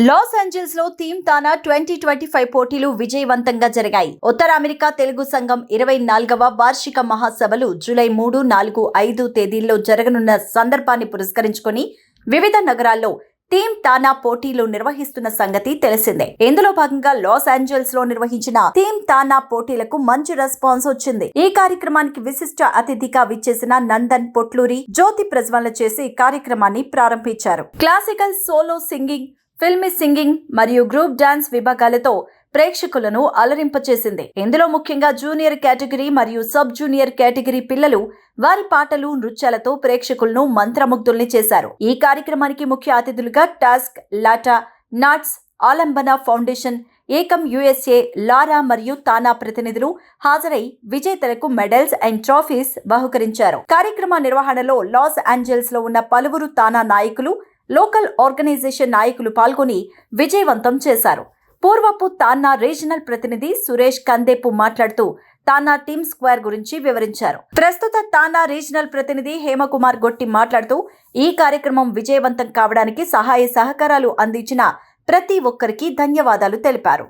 Los Angeles లో theme తానా 2025 పోటీలు విజయవంతంగా జరిగాయి. ఉత్తర అమెరికా తెలుగు సంఘం 24వ వార్షిక మహాసభలు జూలై 3, 4, 5 తేదీల్లో జరగనున్న సందర్భాన్ని పురస్కరించుకొని వివిధ నగరాల్లో థీమ్ తానా పోటీలు నిర్వహిస్తున్న సంగతి తెలిసిందే. ఇందులో భాగంగా లాస్ ఏంజల్స్ లో నిర్వహించిన థీమ్ తానా పోటీలకు మంచి రెస్పాన్స్ వచ్చింది. ఈ కార్యక్రమానికి విశిష్ట అతిథిగా విచ్చేసిన నందన్ పొట్లూరి జ్యోతి ప్రజ్వలన చేసి కార్యక్రమాన్ని ప్రారంభించారు. Classical, solo singing, filmy singing మరియు గ్రూప్ డాన్స్ విభాగాలతో ప్రేక్షకులను అలరింపచేసింది. ఇందులో ముఖ్యంగా జూనియర్ కేటగిరీ మరియు సబ్ జూనియర్ కేటగిరీ పిల్లలు వారి పాటలు, నృత్యాలతో ప్రేక్షకులను మంత్రముగ్ధుల్ని చేశారు. ఈ కార్యక్రమానికి ముఖ్య అతిథులుగా టాస్క్, లాటా, నాట్స్, ఆలంబన ఫౌండేషన్, ఏకం USA, లారా మరియు తానా ప్రతినిధులు హాజరై విజేతలకు మెడల్స్ అండ్ ట్రోఫీస్ బహుకరించారు. కార్యక్రమ నిర్వహణలో లాస్ ఏంజల్స్ లో ఉన్న పలువురు తానా నాయకులు, లోకల్ ఆర్గనైజేషన్ నాయకులు పాల్గొని విజయవంతం చేశారు. పూర్వపు తానా రీజనల్ ప్రతినిధి సురేష్ కందేపు మాట్లాడుతూ తానా టీమ్ స్క్వేర్ గురించి వివరించారు. ప్రస్తుత తానా రీజనల్ ప్రతినిధి హేమకుమార్ గొట్టి మాట్లాడుతూ ఈ కార్యక్రమం విజయవంతం కావడానికి సహాయ సహకారాలు అందించిన ప్రతి ఒక్కరికి ధన్యవాదాలు తెలిపారు.